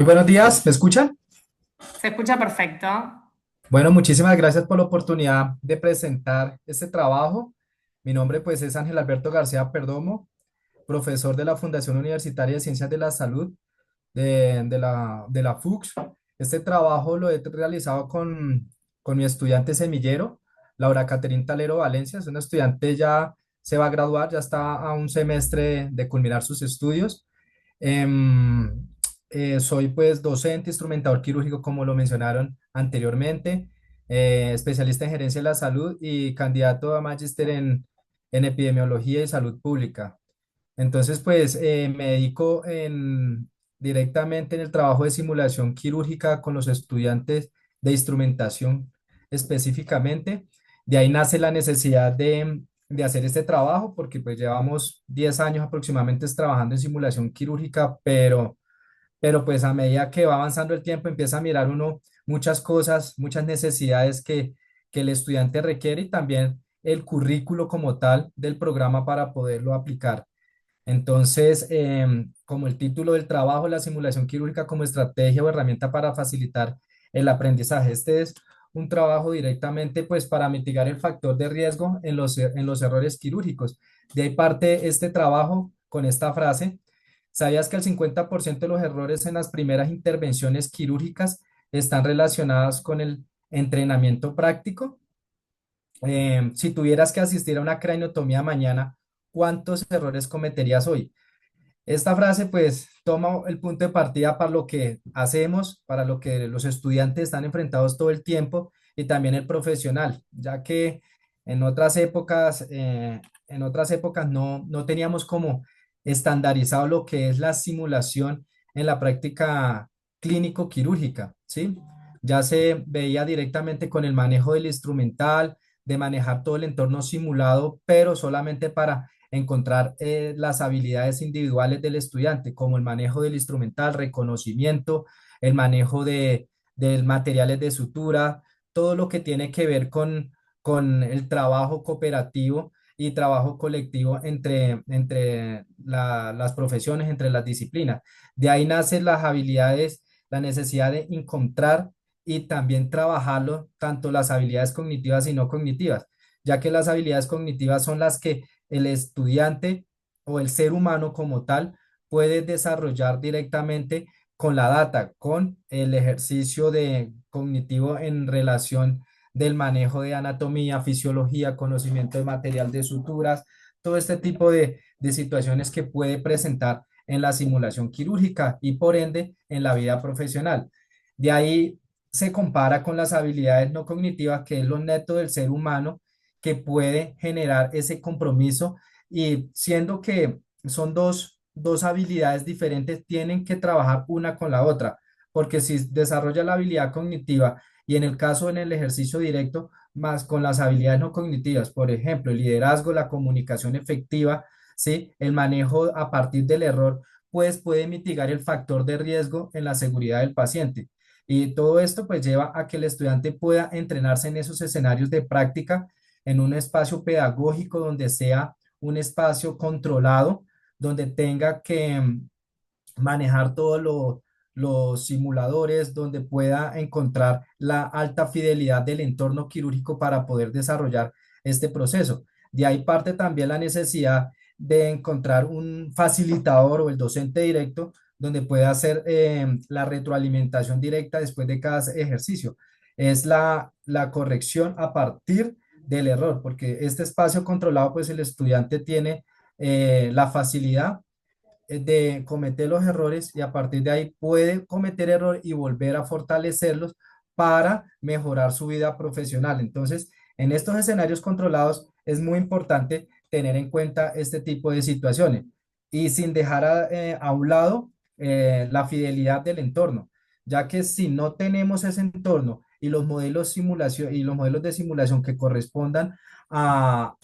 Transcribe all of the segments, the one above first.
Muy buenos días, ¿me escuchan? Se escucha perfecto. Bueno, muchísimas gracias por la oportunidad de presentar este trabajo. Mi nombre pues es Ángel Alberto García Perdomo, profesor de la Fundación Universitaria de Ciencias de la Salud de la FUCS. Este trabajo lo he realizado con mi estudiante semillero, Laura Caterín Talero Valencia. Es una estudiante, ya se va a graduar, ya está a un semestre de culminar sus estudios. Em, Soy pues docente, instrumentador quirúrgico, como lo mencionaron anteriormente, especialista en gerencia de la salud y candidato a magíster en epidemiología y salud pública. Entonces, pues me dedico directamente en el trabajo de simulación quirúrgica con los estudiantes de instrumentación específicamente. De ahí nace la necesidad de hacer este trabajo porque pues llevamos 10 años aproximadamente trabajando en simulación quirúrgica, pero pues a medida que va avanzando el tiempo empieza a mirar uno muchas cosas, muchas necesidades que el estudiante requiere y también el currículo como tal del programa para poderlo aplicar. Entonces, como el título del trabajo, la simulación quirúrgica como estrategia o herramienta para facilitar el aprendizaje. Este es un trabajo directamente pues para mitigar el factor de riesgo en los errores quirúrgicos. De ahí parte este trabajo con esta frase. ¿Sabías que el 50% de los errores en las primeras intervenciones quirúrgicas están relacionados con el entrenamiento práctico? Si tuvieras que asistir a una craniotomía mañana, ¿cuántos errores cometerías hoy? Esta frase pues toma el punto de partida para lo que hacemos, para lo que los estudiantes están enfrentados todo el tiempo y también el profesional, ya que en otras épocas no teníamos como estandarizado lo que es la simulación en la práctica clínico-quirúrgica, ¿sí? Ya se veía directamente con el manejo del instrumental, de manejar todo el entorno simulado, pero solamente para encontrar las habilidades individuales del estudiante, como el manejo del instrumental, reconocimiento, el manejo de materiales de sutura, todo lo que tiene que ver con el trabajo cooperativo y trabajo colectivo entre las profesiones, entre las disciplinas. De ahí nacen las habilidades, la necesidad de encontrar y también trabajarlo, tanto las habilidades cognitivas y no cognitivas, ya que las habilidades cognitivas son las que el estudiante o el ser humano como tal puede desarrollar directamente con la data, con el ejercicio de cognitivo en relación del manejo de anatomía, fisiología, conocimiento de material de suturas, todo este tipo de situaciones que puede presentar en la simulación quirúrgica y por ende en la vida profesional. De ahí se compara con las habilidades no cognitivas, que es lo neto del ser humano que puede generar ese compromiso y siendo que son dos habilidades diferentes, tienen que trabajar una con la otra, porque si desarrolla la habilidad cognitiva y en el caso en el ejercicio directo, más con las habilidades no cognitivas, por ejemplo, el liderazgo, la comunicación efectiva, ¿sí? El manejo a partir del error, pues puede mitigar el factor de riesgo en la seguridad del paciente. Y todo esto pues lleva a que el estudiante pueda entrenarse en esos escenarios de práctica en un espacio pedagógico donde sea un espacio controlado, donde tenga que manejar todos los simuladores, donde pueda encontrar la alta fidelidad del entorno quirúrgico para poder desarrollar este proceso. De ahí parte también la necesidad de encontrar un facilitador o el docente directo donde pueda hacer la retroalimentación directa después de cada ejercicio. Es la corrección a partir del error, porque este espacio controlado, pues el estudiante tiene la facilidad de cometer los errores y a partir de ahí puede cometer error y volver a fortalecerlos para mejorar su vida profesional. Entonces, en estos escenarios controlados es muy importante tener en cuenta este tipo de situaciones y sin dejar a un lado la fidelidad del entorno, ya que si no tenemos ese entorno y los modelos simulación y los modelos de simulación que correspondan al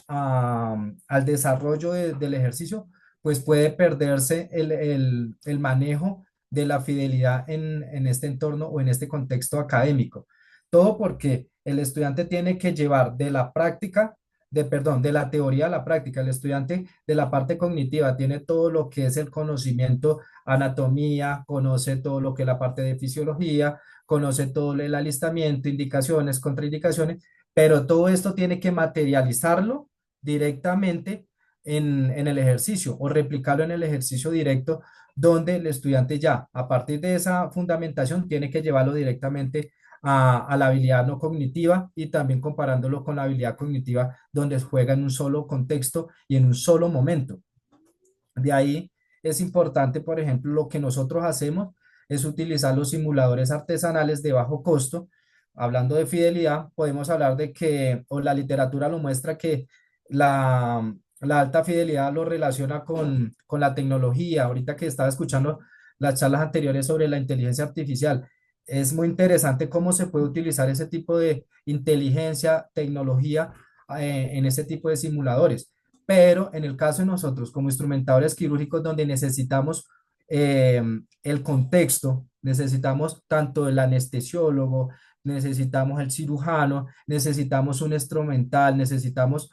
desarrollo del ejercicio, pues puede perderse el manejo de la fidelidad en este entorno o en este contexto académico. Todo porque el estudiante tiene que llevar de la práctica perdón, de la teoría a la práctica. El estudiante de la parte cognitiva tiene todo lo que es el conocimiento, anatomía, conoce todo lo que es la parte de fisiología, conoce todo el alistamiento, indicaciones, contraindicaciones, pero todo esto tiene que materializarlo directamente en el ejercicio o replicarlo en el ejercicio directo, donde el estudiante ya, a partir de esa fundamentación, tiene que llevarlo directamente a la habilidad no cognitiva y también comparándolo con la habilidad cognitiva donde juega en un solo contexto y en un solo momento. De ahí es importante, por ejemplo, lo que nosotros hacemos es utilizar los simuladores artesanales de bajo costo. Hablando de fidelidad, podemos hablar de que, o la literatura lo muestra, que la alta fidelidad lo relaciona con la tecnología. Ahorita que estaba escuchando las charlas anteriores sobre la inteligencia artificial, es muy interesante cómo se puede utilizar ese tipo de inteligencia, tecnología en ese tipo de simuladores. Pero en el caso de nosotros, como instrumentadores quirúrgicos, donde necesitamos eh, el contexto, necesitamos tanto el anestesiólogo, necesitamos el cirujano, necesitamos un instrumental, necesitamos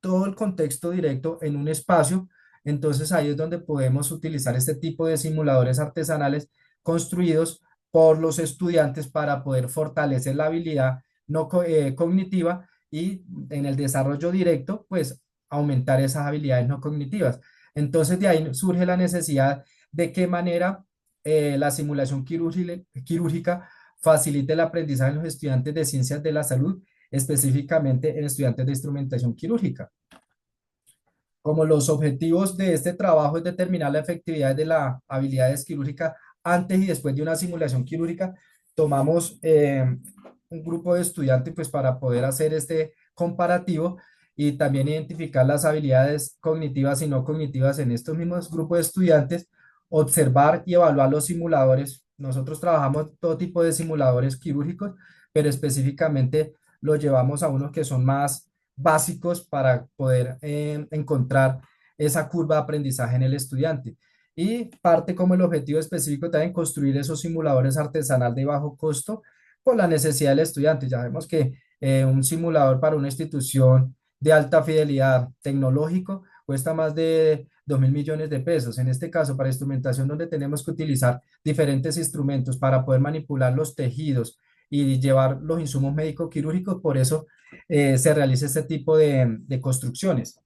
todo el contexto directo en un espacio. Entonces ahí es donde podemos utilizar este tipo de simuladores artesanales construidos por los estudiantes para poder fortalecer la habilidad no cognitiva y en el desarrollo directo, pues aumentar esas habilidades no cognitivas. Entonces de ahí surge la necesidad de qué manera la simulación quirúrgica facilite el aprendizaje en los estudiantes de ciencias de la salud, específicamente en estudiantes de instrumentación quirúrgica. Como los objetivos de este trabajo es determinar la efectividad de las habilidades quirúrgicas antes y después de una simulación quirúrgica, tomamos un grupo de estudiantes pues para poder hacer este comparativo y también identificar las habilidades cognitivas y no cognitivas en estos mismos grupos de estudiantes, observar y evaluar los simuladores. Nosotros trabajamos todo tipo de simuladores quirúrgicos, pero específicamente los llevamos a unos que son más básicos para poder encontrar esa curva de aprendizaje en el estudiante. Y parte como el objetivo específico también construir esos simuladores artesanal de bajo costo por la necesidad del estudiante. Ya vemos que un simulador para una institución de alta fidelidad tecnológico cuesta más de 2.000 millones de pesos. En este caso, para instrumentación donde tenemos que utilizar diferentes instrumentos para poder manipular los tejidos y llevar los insumos médico-quirúrgicos, por eso se realiza este tipo de construcciones.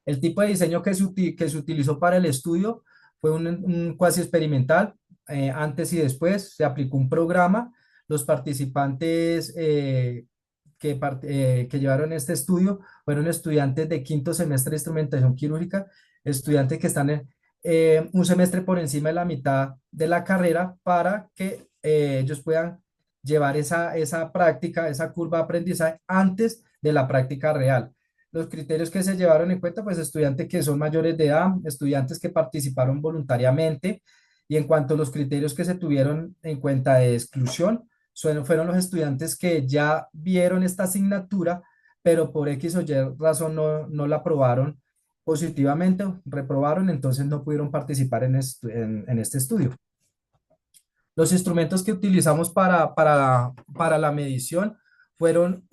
El tipo de diseño que se utilizó para el estudio fue un cuasi experimental. Antes y después se aplicó un programa. Los participantes que llevaron este estudio fueron estudiantes de quinto semestre de instrumentación quirúrgica, estudiantes que están un semestre por encima de la mitad de la carrera para que ellos puedan llevar esa práctica, esa curva de aprendizaje antes de la práctica real. Los criterios que se llevaron en cuenta, pues estudiantes que son mayores de edad, estudiantes que participaron voluntariamente, y en cuanto a los criterios que se tuvieron en cuenta de exclusión, fueron los estudiantes que ya vieron esta asignatura, pero por X o Y razón no la aprobaron positivamente, reprobaron, entonces no pudieron participar en este estudio. Los instrumentos que utilizamos para la medición fueron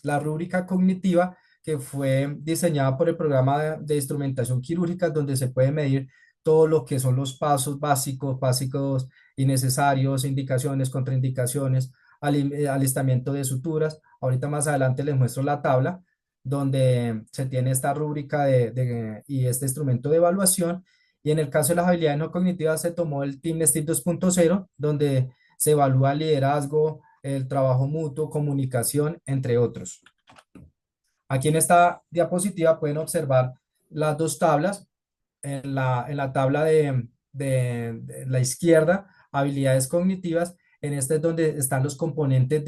la rúbrica cognitiva que fue diseñada por el programa de instrumentación quirúrgica, donde se puede medir todo lo que son los pasos básicos y necesarios, indicaciones, contraindicaciones, alistamiento de suturas. Ahorita más adelante les muestro la tabla donde se tiene esta rúbrica y este instrumento de evaluación. Y en el caso de las habilidades no cognitivas se tomó el Team Steel 2.0, donde se evalúa liderazgo, el trabajo mutuo, comunicación, entre otros. Aquí en esta diapositiva pueden observar las dos tablas. En la tabla de la izquierda, habilidades cognitivas. En este es donde están los componentes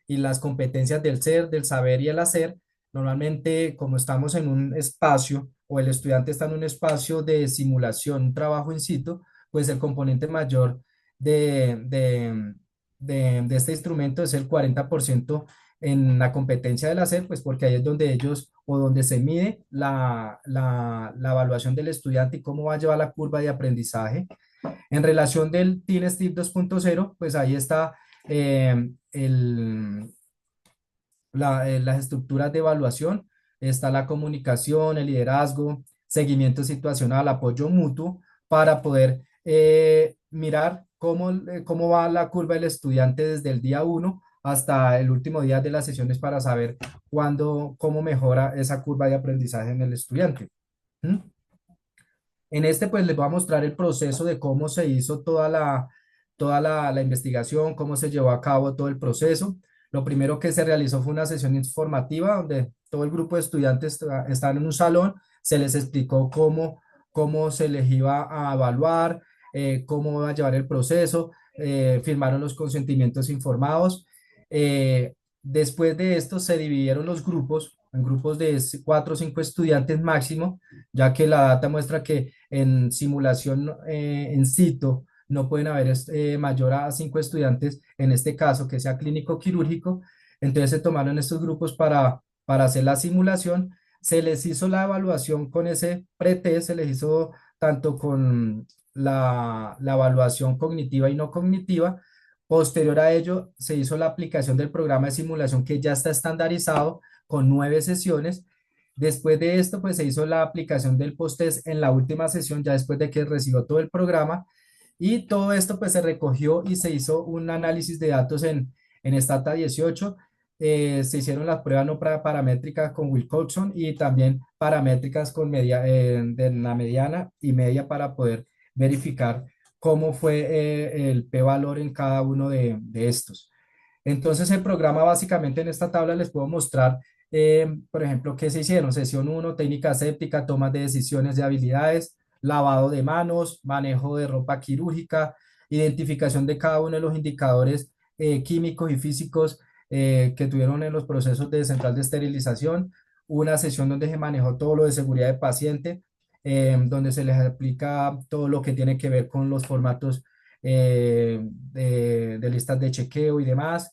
y las competencias del ser, del saber y el hacer. Normalmente, como estamos en un espacio o el estudiante está en un espacio de simulación, un trabajo in situ, pues el componente mayor de, de, de este instrumento es el 40% en la competencia del hacer, pues porque ahí es donde ellos o donde se mide la evaluación del estudiante y cómo va a llevar la curva de aprendizaje. En relación del Teen Steve 2.0, pues ahí está las estructuras de evaluación, está la comunicación, el liderazgo, seguimiento situacional, apoyo mutuo, para poder mirar cómo va la curva del estudiante desde el día uno hasta el último día de las sesiones para saber cómo mejora esa curva de aprendizaje en el estudiante. ¿Mm? En este, pues les voy a mostrar el proceso de cómo se hizo toda la investigación, cómo se llevó a cabo todo el proceso. Lo primero que se realizó fue una sesión informativa donde todo el grupo de estudiantes estaban en un salón, se les explicó cómo se les iba a evaluar, cómo iba a llevar el proceso, firmaron los consentimientos informados. Después de esto se dividieron los grupos en grupos de 4 o 5 estudiantes máximo, ya que la data muestra que en simulación en situ no pueden haber mayor a 5 estudiantes, en este caso que sea clínico quirúrgico. Entonces se tomaron estos grupos para hacer la simulación. Se les hizo la evaluación con ese pretest, se les hizo tanto con la evaluación cognitiva y no cognitiva. Posterior a ello, se hizo la aplicación del programa de simulación que ya está estandarizado con 9 sesiones. Después de esto, pues se hizo la aplicación del post-test en la última sesión, ya después de que recibió todo el programa. Y todo esto pues se recogió y se hizo un análisis de datos en Stata 18. Se hicieron las pruebas no paramétricas con Wilcoxon y también paramétricas de la mediana y media para poder verificar cómo fue el p-valor en cada uno de estos. Entonces, el programa básicamente en esta tabla les puedo mostrar, por ejemplo, qué se hicieron. Sesión uno, técnica séptica, tomas de decisiones de habilidades, lavado de manos, manejo de ropa quirúrgica, identificación de cada uno de los indicadores químicos y físicos que tuvieron en los procesos de central de esterilización. Una sesión donde se manejó todo lo de seguridad de paciente, donde se les aplica todo lo que tiene que ver con los formatos de listas de chequeo y demás,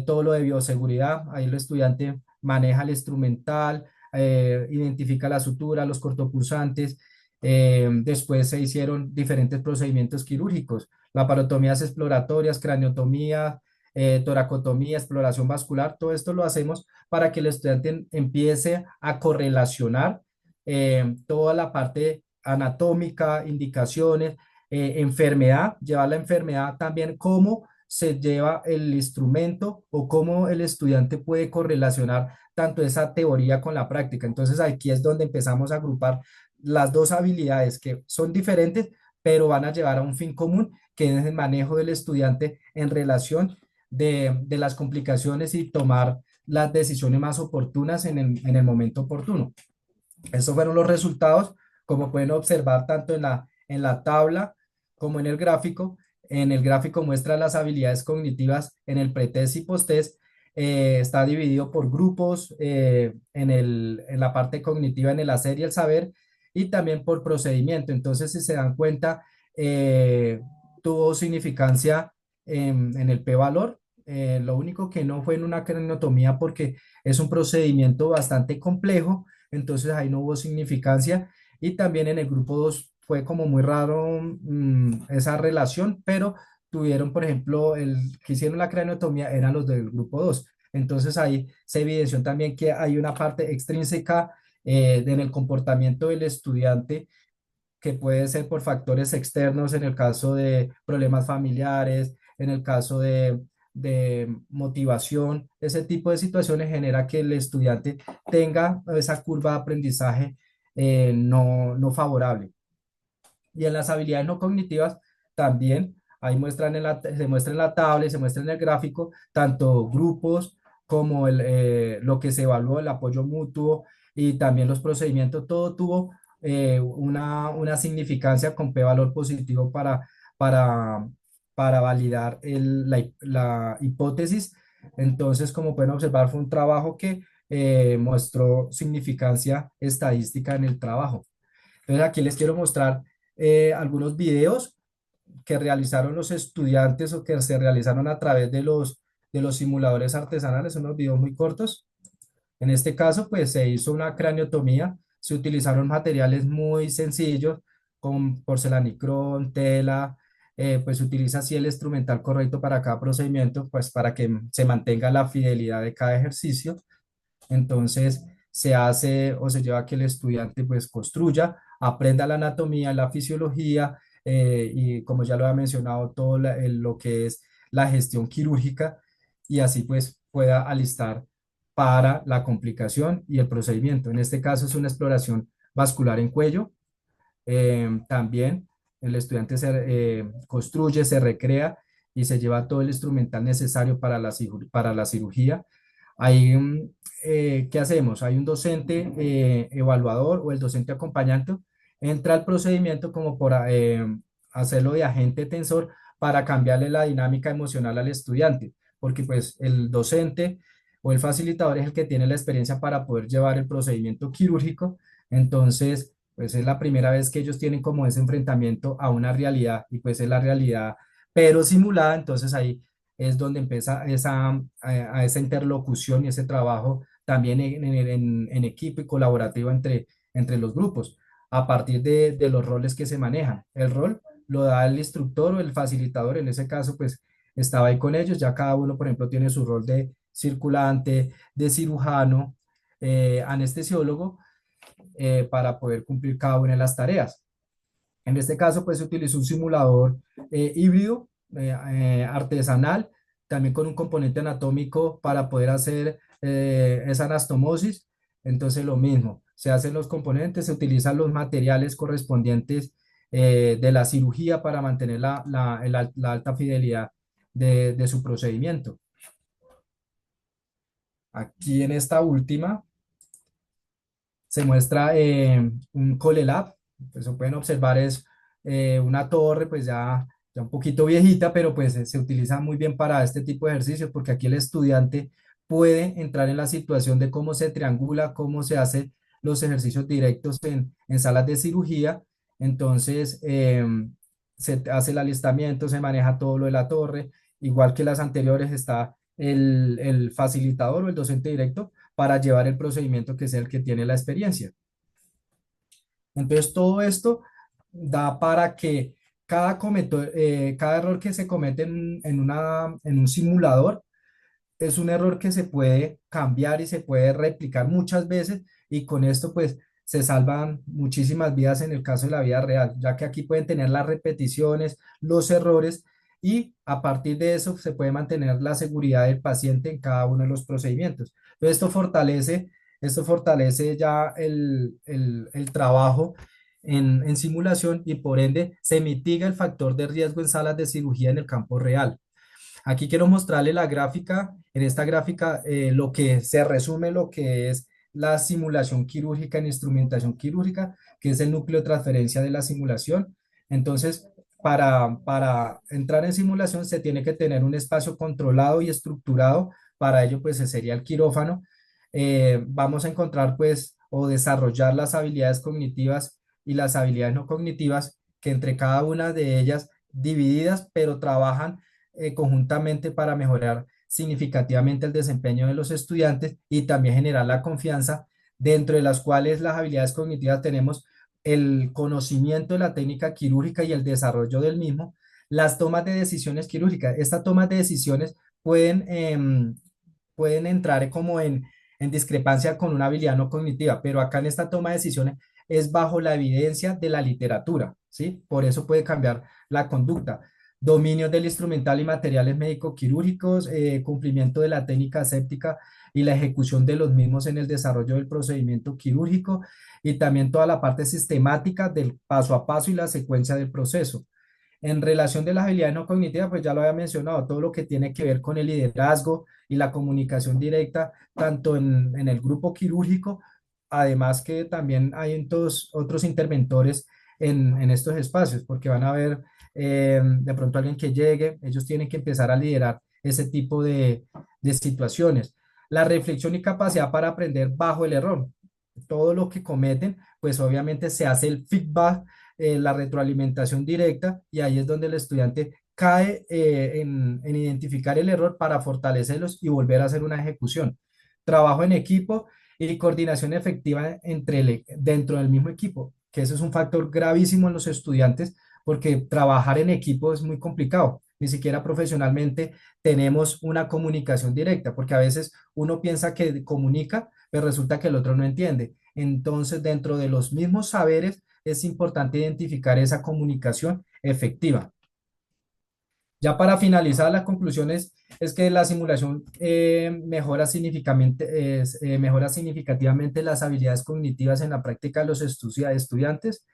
todo lo de bioseguridad. Ahí el estudiante maneja el instrumental, identifica la sutura, los cortopunzantes. Después se hicieron diferentes procedimientos quirúrgicos, laparotomías exploratorias, craniotomía, toracotomía, exploración vascular. Todo esto lo hacemos para que el estudiante empiece a correlacionar toda la parte anatómica, indicaciones, enfermedad, llevar la enfermedad también, cómo se lleva el instrumento o cómo el estudiante puede correlacionar tanto esa teoría con la práctica. Entonces aquí es donde empezamos a agrupar las dos habilidades que son diferentes, pero van a llevar a un fin común, que es el manejo del estudiante en relación de las complicaciones y tomar las decisiones más oportunas en el momento oportuno. Estos fueron los resultados, como pueden observar tanto en la tabla como en el gráfico. En el gráfico muestra las habilidades cognitivas en el pretest y posttest. Está dividido por grupos en la parte cognitiva, en el hacer y el saber, y también por procedimiento. Entonces, si se dan cuenta, tuvo significancia en el p-valor. Lo único que no fue en una craniotomía porque es un procedimiento bastante complejo, entonces ahí no hubo significancia. Y también en el grupo 2 fue como muy raro esa relación, pero tuvieron, por ejemplo, el que hicieron la craniotomía eran los del grupo 2. Entonces ahí se evidenció también que hay una parte extrínseca en el comportamiento del estudiante que puede ser por factores externos en el caso de problemas familiares, en el caso de motivación. Ese tipo de situaciones genera que el estudiante tenga esa curva de aprendizaje no favorable. Y en las habilidades no cognitivas también, ahí se muestra en la tabla y se muestra en el gráfico, tanto grupos como lo que se evaluó, el apoyo mutuo y también los procedimientos, todo tuvo una significancia con p-valor positivo para, para validar la hipótesis. Entonces, como pueden observar, fue un trabajo que mostró significancia estadística en el trabajo. Entonces, aquí les quiero mostrar algunos videos que realizaron los estudiantes o que se realizaron a través de los simuladores artesanales, unos videos muy cortos. En este caso, pues se hizo una craniotomía, se utilizaron materiales muy sencillos, con porcelanicrón, tela, pues se utiliza así el instrumental correcto para cada procedimiento, pues para que se mantenga la fidelidad de cada ejercicio. Entonces se hace o se lleva a que el estudiante pues construya, aprenda la anatomía, la fisiología y como ya lo había mencionado, todo lo que es la gestión quirúrgica y así pues pueda alistar para la complicación y el procedimiento. En este caso es una exploración vascular en cuello. También el estudiante se construye, se recrea y se lleva todo el instrumental necesario para para la cirugía. Ahí, ¿qué hacemos? Hay un docente evaluador o el docente acompañante, entra al procedimiento como por hacerlo de agente tensor para cambiarle la dinámica emocional al estudiante, porque pues el docente o el facilitador es el que tiene la experiencia para poder llevar el procedimiento quirúrgico. Entonces pues es la primera vez que ellos tienen como ese enfrentamiento a una realidad y pues es la realidad pero simulada. Entonces ahí es donde empieza a esa interlocución y ese trabajo también en equipo y colaborativo entre los grupos, a partir de los roles que se manejan. El rol lo da el instructor o el facilitador, en ese caso, pues estaba ahí con ellos, ya cada uno, por ejemplo, tiene su rol de circulante, de cirujano, anestesiólogo, para poder cumplir cada una de las tareas. En este caso, pues se utilizó un simulador híbrido, artesanal, también con un componente anatómico para poder hacer esa anastomosis. Entonces, lo mismo, se hacen los componentes, se utilizan los materiales correspondientes de la cirugía para mantener la alta fidelidad de su procedimiento. Aquí en esta última se muestra un ColeLab. Pues lo pueden observar, es una torre, pues ya un poquito viejita, pero pues se utiliza muy bien para este tipo de ejercicios, porque aquí el estudiante puede entrar en la situación de cómo se triangula, cómo se hace los ejercicios directos en salas de cirugía. Entonces, se hace el alistamiento, se maneja todo lo de la torre, igual que las anteriores está el facilitador o el docente directo para llevar el procedimiento que sea el que tiene la experiencia. Entonces, todo esto da para que cada error que se comete en un simulador es un error que se puede cambiar y se puede replicar muchas veces y con esto pues se salvan muchísimas vidas en el caso de la vida real, ya que aquí pueden tener las repeticiones, los errores y a partir de eso se puede mantener la seguridad del paciente en cada uno de los procedimientos. Entonces esto fortalece ya el trabajo en simulación y por ende se mitiga el factor de riesgo en salas de cirugía en el campo real. Aquí quiero mostrarle la gráfica. En esta gráfica, lo que se resume lo que es la simulación quirúrgica en instrumentación quirúrgica, que es el núcleo de transferencia de la simulación. Entonces, para entrar en simulación se tiene que tener un espacio controlado y estructurado. Para ello, pues, sería el quirófano. Vamos a encontrar, pues, o desarrollar las habilidades cognitivas y las habilidades no cognitivas, que entre cada una de ellas divididas, pero trabajan conjuntamente para mejorar significativamente el desempeño de los estudiantes y también generar la confianza, dentro de las cuales las habilidades cognitivas tenemos el conocimiento de la técnica quirúrgica y el desarrollo del mismo, las tomas de decisiones quirúrgicas. Estas tomas de decisiones pueden entrar como en discrepancia con una habilidad no cognitiva, pero acá en esta toma de decisiones es bajo la evidencia de la literatura, ¿sí? Por eso puede cambiar la conducta. Dominio del instrumental y materiales médico-quirúrgicos, cumplimiento de la técnica aséptica y la ejecución de los mismos en el desarrollo del procedimiento quirúrgico y también toda la parte sistemática del paso a paso y la secuencia del proceso. En relación de las habilidades no cognitivas, pues ya lo había mencionado, todo lo que tiene que ver con el liderazgo y la comunicación directa, tanto en el grupo quirúrgico, además que también hay en todos otros interventores en estos espacios, porque van a ver de pronto alguien que llegue, ellos tienen que empezar a liderar ese tipo de situaciones. La reflexión y capacidad para aprender bajo el error. Todo lo que cometen, pues obviamente se hace el feedback, la retroalimentación directa y ahí es donde el estudiante cae en identificar el error para fortalecerlos y volver a hacer una ejecución. Trabajo en equipo y coordinación efectiva dentro del mismo equipo, que eso es un factor gravísimo en los estudiantes porque trabajar en equipo es muy complicado. Ni siquiera profesionalmente tenemos una comunicación directa, porque a veces uno piensa que comunica, pero resulta que el otro no entiende. Entonces, dentro de los mismos saberes, es importante identificar esa comunicación efectiva. Ya para finalizar, las conclusiones es que la simulación mejora significativamente las habilidades cognitivas en la práctica de los estudiantes,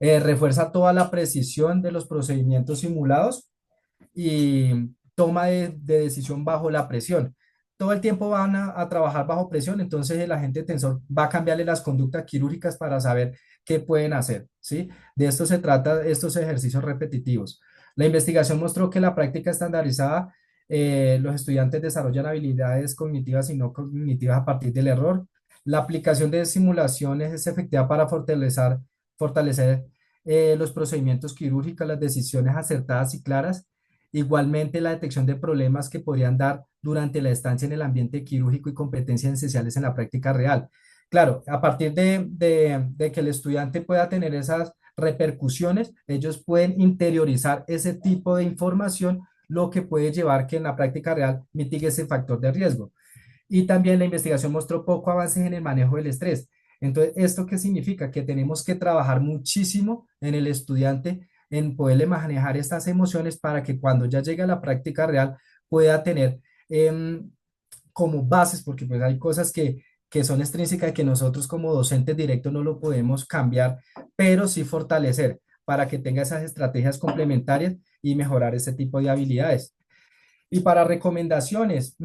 refuerza toda la precisión de los procedimientos simulados y toma de decisión bajo la presión. Todo el tiempo van a trabajar bajo presión, entonces el agente tensor va a cambiarle las conductas quirúrgicas para saber qué pueden hacer, ¿sí? De esto se trata estos ejercicios repetitivos. La investigación mostró que la práctica estandarizada, los estudiantes desarrollan habilidades cognitivas y no cognitivas a partir del error. La aplicación de simulaciones es efectiva para fortalecer los procedimientos quirúrgicos, las decisiones acertadas y claras. Igualmente, la detección de problemas que podrían dar durante la estancia en el ambiente quirúrgico y competencias esenciales en la práctica real. Claro, a partir de que el estudiante pueda tener esas repercusiones, ellos pueden interiorizar ese tipo de información, lo que puede llevar que en la práctica real mitigue ese factor de riesgo. Y también la investigación mostró poco avance en el manejo del estrés. Entonces, ¿esto qué significa? Que tenemos que trabajar muchísimo en el estudiante en poderle manejar estas emociones para que cuando ya llegue a la práctica real pueda tener como bases, porque pues hay cosas que son extrínsecas y que nosotros como docentes directos no lo podemos cambiar, pero sí fortalecer para que tenga esas estrategias complementarias y mejorar ese tipo de habilidades. Y para recomendaciones,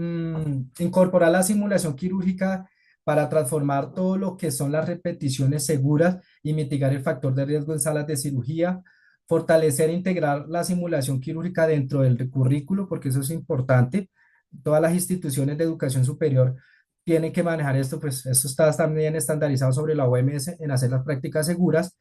incorporar la simulación quirúrgica para transformar todo lo que son las repeticiones seguras y mitigar el factor de riesgo en salas de cirugía, fortalecer e integrar la simulación quirúrgica dentro del currículo, porque eso es importante. Todas las instituciones de educación superior tienen que manejar esto, pues esto está también estandarizado sobre la OMS en hacer las prácticas seguras.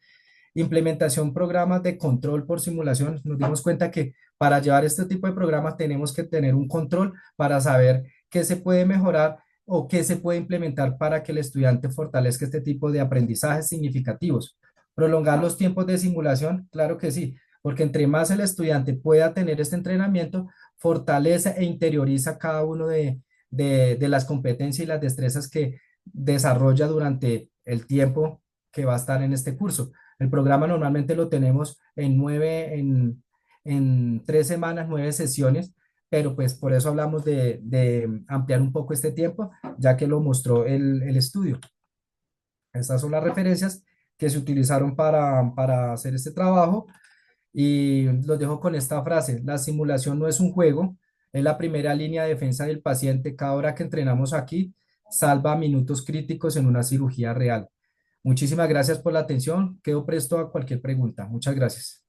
Implementación programas de control por simulación. Nos dimos cuenta que para llevar este tipo de programas tenemos que tener un control para saber qué se puede mejorar o qué se puede implementar para que el estudiante fortalezca este tipo de aprendizajes significativos. Prolongar los tiempos de simulación, claro que sí, porque entre más el estudiante pueda tener este entrenamiento, fortalece e interioriza cada uno de las competencias y las destrezas que desarrolla durante el tiempo que va a estar en este curso. El programa normalmente lo tenemos en 3 semanas, 9 sesiones, pero pues por eso hablamos de ampliar un poco este tiempo, ya que lo mostró el estudio. Estas son las referencias que se utilizaron para hacer este trabajo y los dejo con esta frase: la simulación no es un juego, es la primera línea de defensa del paciente. Cada hora que entrenamos aquí salva minutos críticos en una cirugía real. Muchísimas gracias por la atención. Quedo presto a cualquier pregunta. Muchas gracias.